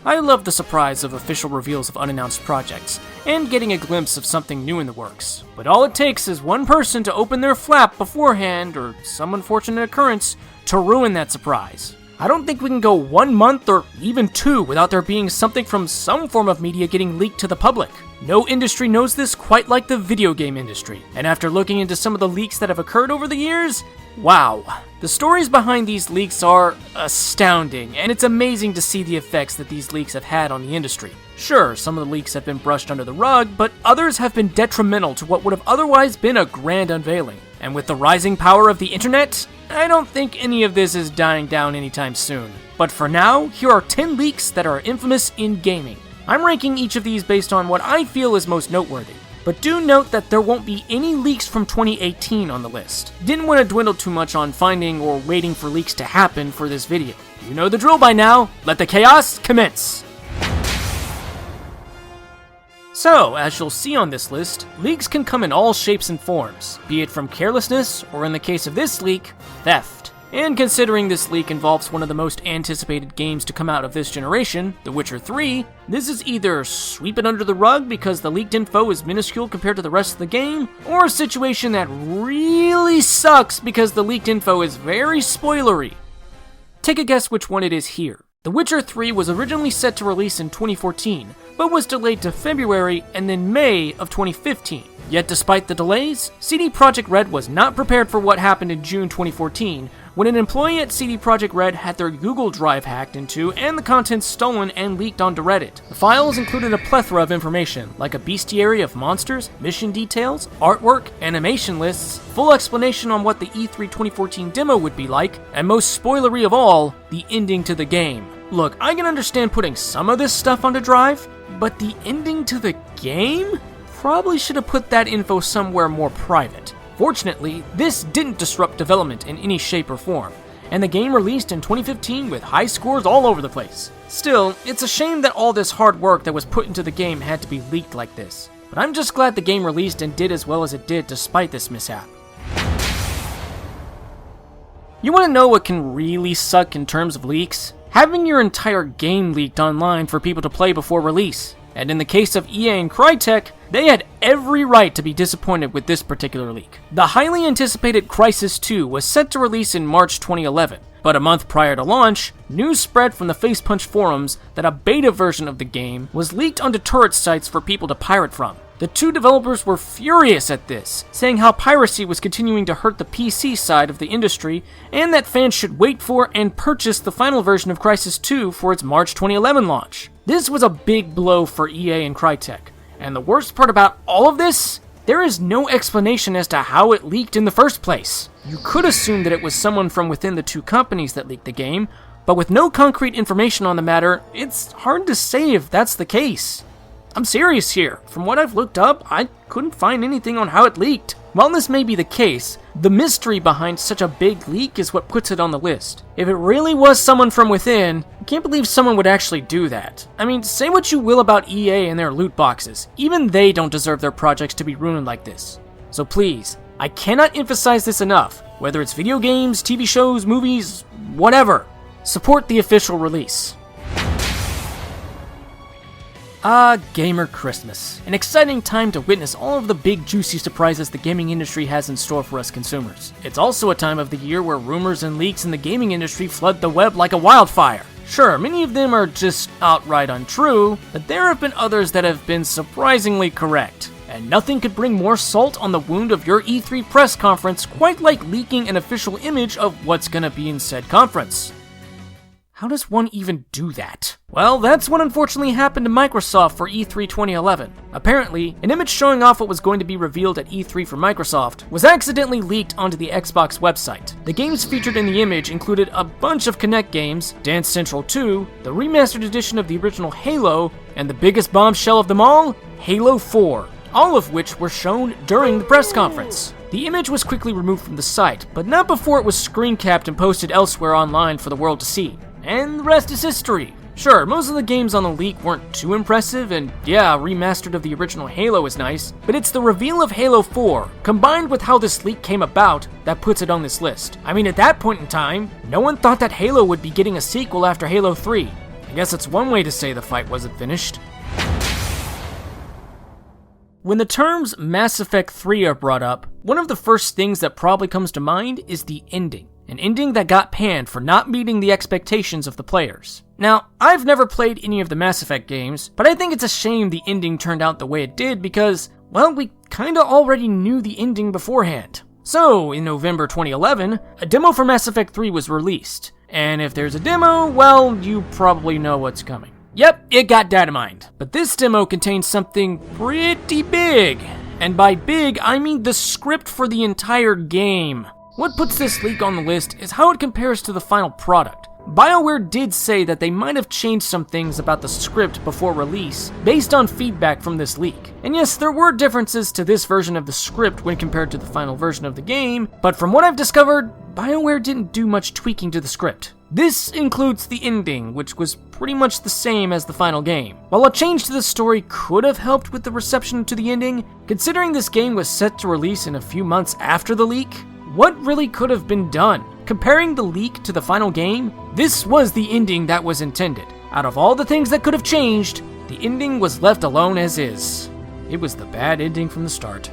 I love the surprise of official reveals of unannounced projects, and getting a glimpse of something new in the works. But all it takes is one person to open their flap beforehand, or some unfortunate occurrence, to ruin that surprise. I don't think we can go 1 month or even 2 without there being something from some form of media getting leaked to the public. No industry knows this quite like the video game industry, and after looking into some of the leaks that have occurred over the years, wow. The stories behind these leaks are astounding, and it's amazing to see the effects that these leaks have had on the industry. Sure, some of the leaks have been brushed under the rug, but others have been detrimental to what would have otherwise been a grand unveiling. And with the rising power of the internet, I don't think any of this is dying down anytime soon. But for now, here are 10 leaks that are infamous in gaming. I'm ranking each of these based on what I feel is most noteworthy. But do note that there won't be any leaks from 2018 on the list. Didn't want to dwindle too much on finding or waiting for leaks to happen for this video. You know the drill by now, let the chaos commence! So, as you'll see on this list, leaks can come in all shapes and forms, be it from carelessness, or in the case of this leak, theft. And considering this leak involves one of the most anticipated games to come out of this generation, The Witcher 3, this is either sweep it under the rug because the leaked info is minuscule compared to the rest of the game, or a situation that really sucks because the leaked info is very spoilery. Take a guess which one it is here. The Witcher 3 was originally set to release in 2014, but was delayed to February and then May of 2015. Yet despite the delays, CD Projekt Red was not prepared for what happened in June 2014, when an employee at CD Projekt Red had their Google Drive hacked into and the contents stolen and leaked onto Reddit. The files included a plethora of information, like a bestiary of monsters, mission details, artwork, animation lists, full explanation on what the E3 2014 demo would be like, and most spoilery of all, the ending to the game. Look, I can understand putting some of this stuff onto Drive, but the ending to the game? Probably should have put that info somewhere more private. Fortunately, this didn't disrupt development in any shape or form, and the game released in 2015 with high scores all over the place. Still, it's a shame that all this hard work that was put into the game had to be leaked like this, but I'm just glad the game released and did as well as it did despite this mishap. You want to know what can really suck in terms of leaks? Having your entire game leaked online for people to play before release. And in the case of EA and Crytek, they had every right to be disappointed with this particular leak. The highly anticipated Crysis II was set to release in March 2011, but a month prior to launch, news spread from the Facepunch forums that a beta version of the game was leaked onto torrent sites for people to pirate from. The two developers were furious at this, saying how piracy was continuing to hurt the PC side of the industry, and that fans should wait for and purchase the final version of Crysis II for its March 2011 launch. This was a big blow for EA and Crytek, and the worst part about all of this? There is no explanation as to how it leaked in the first place. You could assume that it was someone from within the two companies that leaked the game, but with no concrete information on the matter, it's hard to say if that's the case. I'm serious here. From what I've looked up, I couldn't find anything on how it leaked. While this may be the case, the mystery behind such a big leak is what puts it on the list. If it really was someone from within, I can't believe someone would actually do that. I mean, say what you will about EA and their loot boxes, even they don't deserve their projects to be ruined like this. So please, I cannot emphasize this enough, whether it's video games, TV shows, movies, whatever, support the official release. Gamer Christmas. An exciting time to witness all of the big juicy surprises the gaming industry has in store for us consumers. It's also a time of the year where rumors and leaks in the gaming industry flood the web like a wildfire. Sure, many of them are just outright untrue, but there have been others that have been surprisingly correct. And nothing could bring more salt on the wound of your E3 press conference quite like leaking an official image of what's gonna be in said conference. How does one even do that? Well, that's what unfortunately happened to Microsoft for E3 2011. Apparently, an image showing off what was going to be revealed at E3 for Microsoft was accidentally leaked onto the Xbox website. The games featured in the image included a bunch of Kinect games, Dance Central 2, the remastered edition of the original Halo, and the biggest bombshell of them all, Halo 4, all of which were shown during the press conference. The image was quickly removed from the site, but not before it was screen capped and posted elsewhere online for the world to see. And the rest is history. Sure, most of the games on the leak weren't too impressive, and yeah, remastered of the original Halo is nice, but it's the reveal of Halo 4, combined with how this leak came about, that puts it on this list. I mean, at that point in time, no one thought that Halo would be getting a sequel after Halo 3. I guess that's one way to say the fight wasn't finished. When the terms Mass Effect 3 are brought up, one of the first things that probably comes to mind is the ending. An ending that got panned for not meeting the expectations of the players. Now, I've never played any of the Mass Effect games, but I think it's a shame the ending turned out the way it did because, well, we kinda already knew the ending beforehand. So, in November 2011, a demo for Mass Effect 3 was released. And if there's a demo, well, you probably know what's coming. Yep, it got data mined. But this demo contains something pretty big. And by big, I mean the script for the entire game. What puts this leak on the list is how it compares to the final product. BioWare did say that they might have changed some things about the script before release based on feedback from this leak. And yes, there were differences to this version of the script when compared to the final version of the game, but from what I've discovered, BioWare didn't do much tweaking to the script. This includes the ending, which was pretty much the same as the final game. While a change to the story could have helped with the reception to the ending, considering this game was set to release in a few months after the leak, what really could have been done? Comparing the leak to the final game, this was the ending that was intended. Out of all the things that could have changed, the ending was left alone as is. It was the bad ending from the start.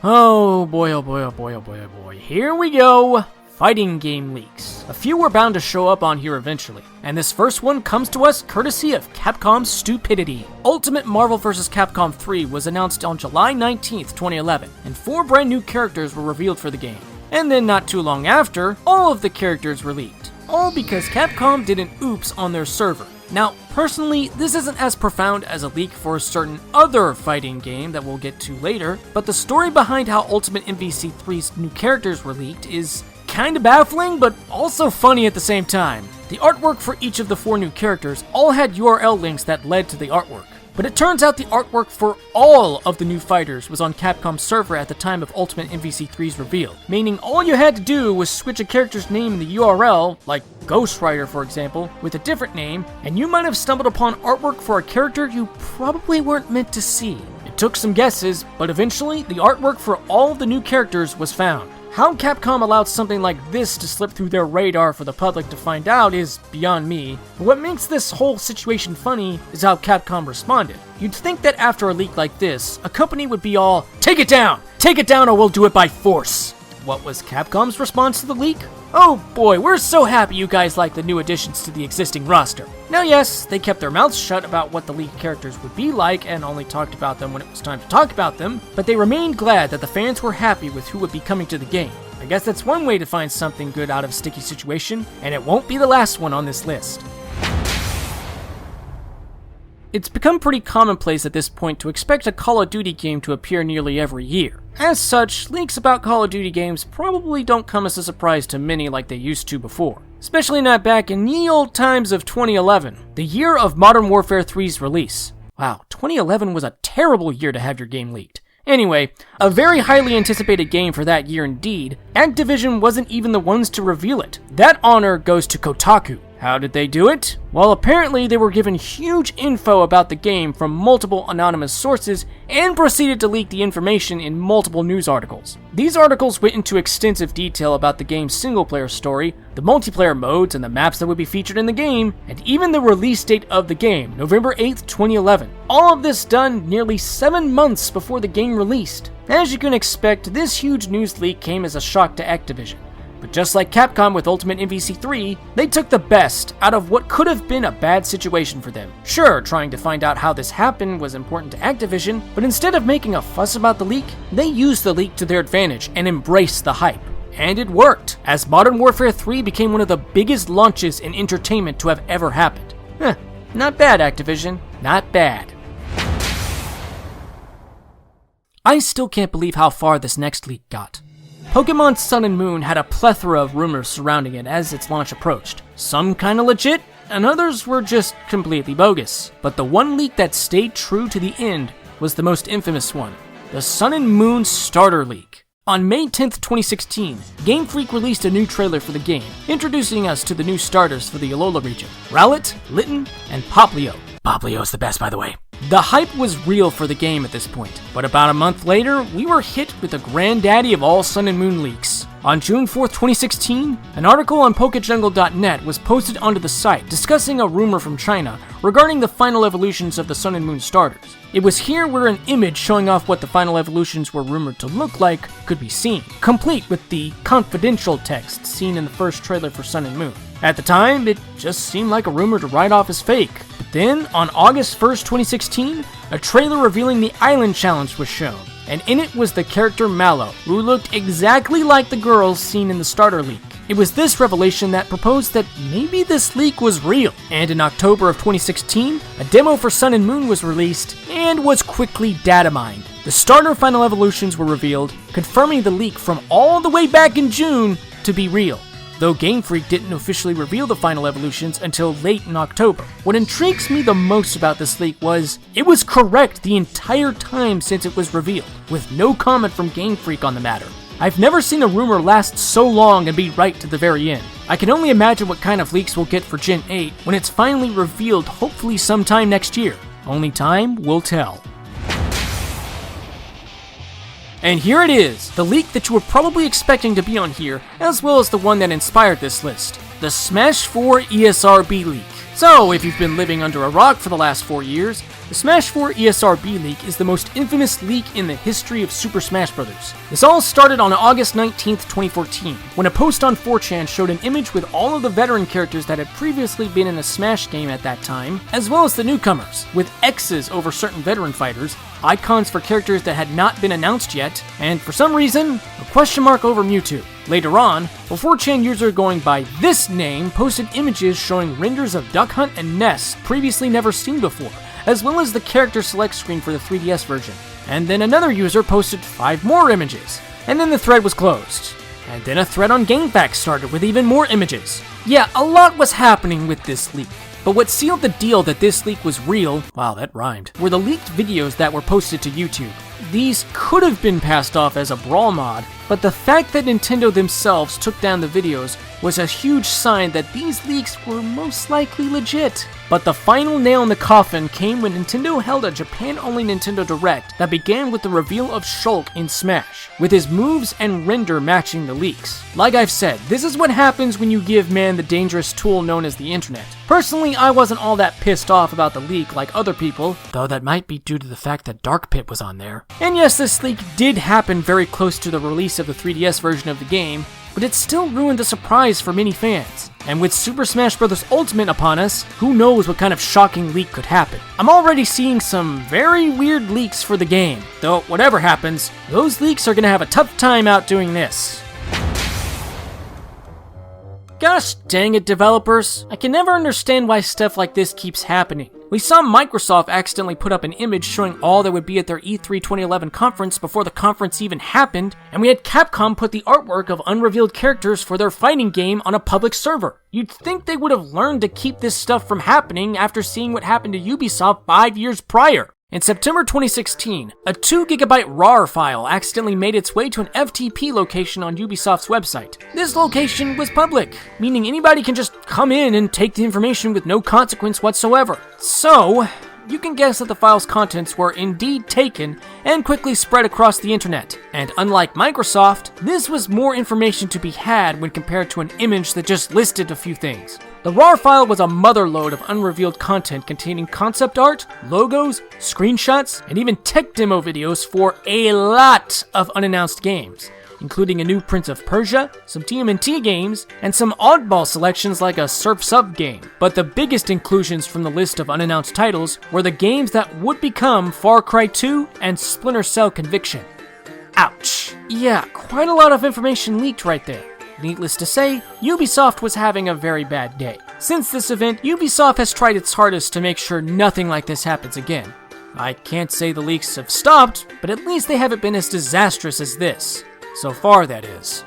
Oh boy, oh boy, oh boy, oh boy, oh boy. Here we go. Fighting game leaks. A few were bound to show up on here eventually, and this first one comes to us courtesy of Capcom's stupidity. Ultimate Marvel vs. Capcom 3 was announced on July 19th, 2011, and 4 brand new characters were revealed for the game. And then not too long after, all of the characters were leaked. All because Capcom did an oops on their server. Now, personally, this isn't as profound as a leak for a certain other fighting game that we'll get to later, but the story behind how Ultimate MVC3's new characters were leaked is kinda baffling, but also funny at the same time. The artwork for each of the 4 new characters all had URL links that led to the artwork. But it turns out the artwork for all of the new fighters was on Capcom's server at the time of Ultimate MVC3's reveal, meaning all you had to do was switch a character's name in the URL, like Ghost Rider for example, with a different name, and you might have stumbled upon artwork for a character you probably weren't meant to see. It took some guesses, but eventually the artwork for all of the new characters was found. How Capcom allowed something like this to slip through their radar for the public to find out is beyond me. But what makes this whole situation funny is how Capcom responded. You'd think that after a leak like this, a company would be all, take it down or we'll do it by force. What was Capcom's response to the leak? Oh boy, we're so happy you guys like the new additions to the existing roster. Now yes, they kept their mouths shut about what the leaked characters would be like and only talked about them when it was time to talk about them, but they remained glad that the fans were happy with who would be coming to the game. I guess that's one way to find something good out of a sticky situation, and it won't be the last one on this list. It's become pretty commonplace at this point to expect a Call of Duty game to appear nearly every year. As such, leaks about Call of Duty games probably don't come as a surprise to many like they used to before. Especially not back in ye old times of 2011, the year of Modern Warfare 3's release. Wow, 2011 was a terrible year to have your game leaked. Anyway, a very highly anticipated game for that year indeed, Activision wasn't even the ones to reveal it. That honor goes to Kotaku. How did they do it? Well, apparently they were given huge info about the game from multiple anonymous sources and proceeded to leak the information in multiple news articles. These articles went into extensive detail about the game's single-player story, the multiplayer modes and the maps that would be featured in the game, and even the release date of the game, November 8th, 2011. All of this done nearly 7 months before the game released. As you can expect, this huge news leak came as a shock to Activision. But just like Capcom with Ultimate MVC3, they took the best out of what could have been a bad situation for them. Sure, trying to find out how this happened was important to Activision, but instead of making a fuss about the leak, they used the leak to their advantage and embraced the hype. And it worked, as Modern Warfare 3 became one of the biggest launches in entertainment to have ever happened. Not bad, Activision. Not bad. I still can't believe how far this next leak got. Pokemon Sun and Moon had a plethora of rumors surrounding it as its launch approached. Some kinda legit, and others were just completely bogus. But the one leak that stayed true to the end was the most infamous one, the Sun and Moon starter leak. On May 10th, 2016, Game Freak released a new trailer for the game, introducing us to the new starters for the Alola region, Rowlet, Litten, and Poplio. Poplio's the best, by the way. The hype was real for the game at this point, but about a month later, we were hit with the granddaddy of all Sun and Moon leaks. On June 4th, 2016, an article on PokeJungle.net was posted onto the site discussing a rumor from China regarding the final evolutions of the Sun and Moon starters. It was here where an image showing off what the final evolutions were rumored to look like could be seen, complete with the confidential text seen in the first trailer for Sun and Moon. At the time, it just seemed like a rumor to write off as fake. But then, on August 1st, 2016, a trailer revealing the Island Challenge was shown, and in it was the character Mallow, who looked exactly like the girls seen in the starter leak. It was this revelation that proposed that maybe this leak was real, and in October of 2016, a demo for Sun and Moon was released and was quickly data mined. The starter final evolutions were revealed, confirming the leak from all the way back in June to be real, though Game Freak didn't officially reveal the final evolutions until late in October. What intrigues me the most about this leak was, it was correct the entire time since it was revealed, with no comment from Game Freak on the matter. I've never seen a rumor last so long and be right to the very end. I can only imagine what kind of leaks we'll get for Gen 8 when it's finally revealed, hopefully sometime next year. Only time will tell. And here it is, the leak that you were probably expecting to be on here, as well as the one that inspired this list. The Smash 4 ESRB leak. So, if you've been living under a rock for the last 4 years, the Smash 4 ESRB leak is the most infamous leak in the history of Super Smash Bros. This all started on August 19th, 2014, when a post on 4chan showed an image with all of the veteran characters that had previously been in a Smash game at that time, as well as the newcomers, with X's over certain veteran fighters, icons for characters that had not been announced yet, and for some reason, a question mark over Mewtwo. Later on, a 4chan user going by this name posted images showing renders of Duck Hunt and Ness previously never seen before, as well as the character select screen for the 3DS version. And then another user posted 5 more images, and then the thread was closed. And then a thread on GameFAQs started with even more images. Yeah, a lot was happening with this leak. But what sealed the deal that this leak was real, wow, that rhymed, were the leaked videos that were posted to YouTube. These could have been passed off as a brawl mod, but the fact that Nintendo themselves took down the videos was a huge sign that these leaks were most likely legit. But the final nail in the coffin came when Nintendo held a Japan-only Nintendo Direct that began with the reveal of Shulk in Smash, with his moves and render matching the leaks. Like I've said, this is what happens when you give man the dangerous tool known as the internet. Personally, I wasn't all that pissed off about the leak like other people, though that might be due to the fact that Dark Pit was on there. And yes, this leak did happen very close to the release of the 3DS version of the game, but it still ruined the surprise for many fans. And with Super Smash Bros. Ultimate upon us, who knows what kind of shocking leak could happen. I'm already seeing some very weird leaks for the game, though whatever happens, those leaks are gonna have a tough time outdoing this. Gosh dang it, developers. I can never understand why stuff like this keeps happening. We saw Microsoft accidentally put up an image showing all that would be at their E3 2011 conference before the conference even happened, and we had Capcom put the artwork of unrevealed characters for their fighting game on a public server. You'd think they would have learned to keep this stuff from happening after seeing what happened to Ubisoft 5 years prior. In September 2016, a 2GB RAR file accidentally made its way to an FTP location on Ubisoft's website. This location was public, meaning anybody can just come in and take the information with no consequence whatsoever. So, you can guess that the file's contents were indeed taken and quickly spread across the internet. And unlike Microsoft, this was more information to be had when compared to an image that just listed a few things. The RAR file was a motherlode of unrevealed content containing concept art, logos, screenshots, and even tech demo videos for a lot of unannounced games, including a new Prince of Persia, some TMNT games, and some oddball selections like a Surf's Up game. But the biggest inclusions from the list of unannounced titles were the games that would become Far Cry 2 and Splinter Cell Conviction. Ouch. Yeah, quite a lot of information leaked right there. Needless to say, Ubisoft was having a very bad day. Since this event, Ubisoft has tried its hardest to make sure nothing like this happens again. I can't say the leaks have stopped, but at least they haven't been as disastrous as this. So far, that is.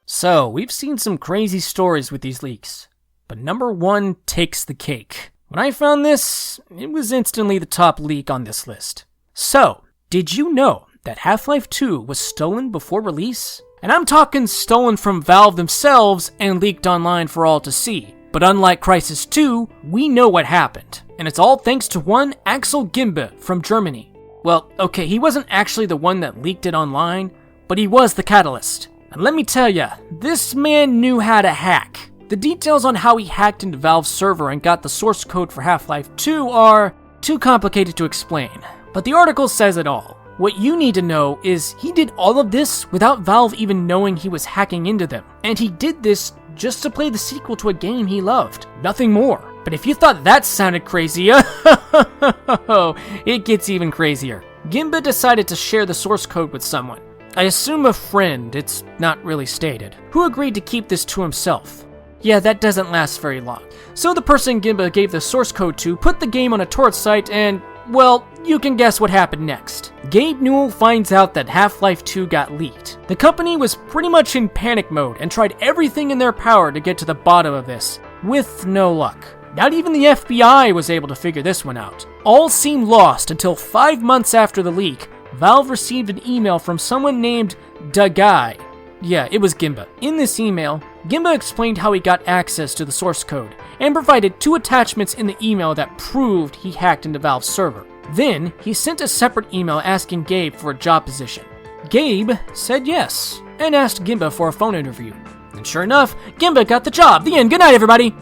So, we've seen some crazy stories with these leaks, but number 1 takes the cake. When I found this, it was instantly the top leak on this list. So, did you know that Half-Life 2 was stolen before release? And I'm talking stolen from Valve themselves and leaked online for all to see. But unlike Crysis II, we know what happened. And it's all thanks to one Axel Gimbe from Germany. Well, okay, he wasn't actually the one that leaked it online, but he was the catalyst. And let me tell ya, this man knew how to hack. The details on how he hacked into Valve's server and got the source code for Half-Life 2 are too complicated to explain, but the article says it all. What you need to know is he did all of this without Valve even knowing he was hacking into them, and he did this just to play the sequel to a game he loved, nothing more. But if you thought that sounded crazy, it gets even crazier. Gimba decided to share the source code with someone. I assume a friend, it's not really stated, who agreed to keep this to himself. Yeah, that doesn't last very long. So the person Gimba gave the source code to put the game on a torrent site and, well, you can guess what happened next. Gabe Newell finds out that Half-Life 2 got leaked. The company was pretty much in panic mode and tried everything in their power to get to the bottom of this, with no luck. Not even the FBI was able to figure this one out. All seemed lost until 5 months after the leak, Valve received an email from someone named Da Guy. Yeah, it was Gimba. In this email, Gimba explained how he got access to the source code, and provided 2 attachments in the email that proved he hacked into Valve's server. Then, he sent a separate email asking Gabe for a job position. Gabe said yes, and asked Gimba for a phone interview. And sure enough, Gimba got the job. The end. Good night, everybody!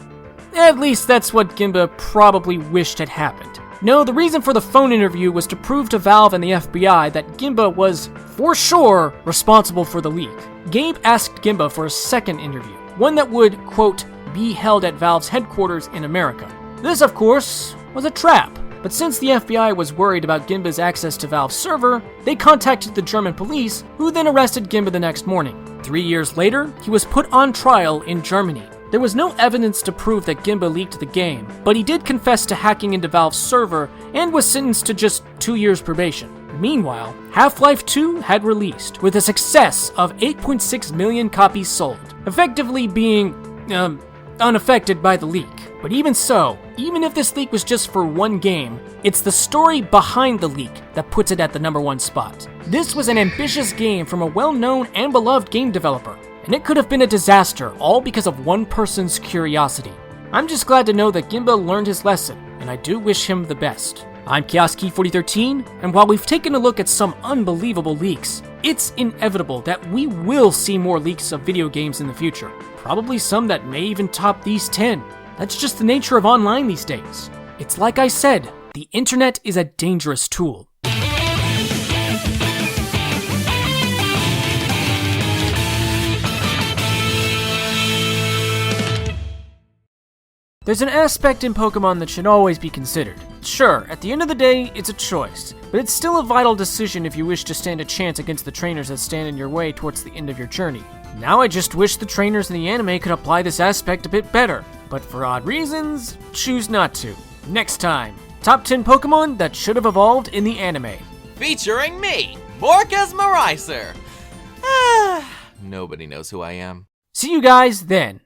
At least that's what Gimba probably wished had happened. No, the reason for the phone interview was to prove to Valve and the FBI that Gimba was, for sure, responsible for the leak. Gabe asked Gimba for a second interview, one that would, quote, be held at Valve's headquarters in America. This, of course, was a trap, but since the FBI was worried about Gimba's access to Valve's server, they contacted the German police, who then arrested Gimba the next morning. 3 years later, he was put on trial in Germany. There was no evidence to prove that Gimba leaked the game, but he did confess to hacking into Valve's server and was sentenced to just 2 years probation. Meanwhile, Half-Life 2 had released, with a success of 8.6 million copies sold, effectively being, unaffected by the leak. But even so, even if this leak was just for one game, it's the story behind the leak that puts it at the #1 spot. This was an ambitious game from a well-known and beloved game developer, and it could have been a disaster, all because of one person's curiosity. I'm just glad to know that Gimba learned his lesson, and I do wish him the best. I'm ChaosKey4013, and while we've taken a look at some unbelievable leaks, it's inevitable that we will see more leaks of video games in the future. Probably some that may even top these 10. That's just the nature of online these days. It's like I said, the internet is a dangerous tool. There's an aspect in Pokemon that should always be considered. Sure, at the end of the day, it's a choice, but it's still a vital decision if you wish to stand a chance against the trainers that stand in your way towards the end of your journey. Now I just wish the trainers in the anime could apply this aspect a bit better, but for odd reasons, choose not to. Next time, top 10 Pokemon that should have evolved in the anime. Featuring me, Morcas Mariser. Nobody knows who I am. See you guys then.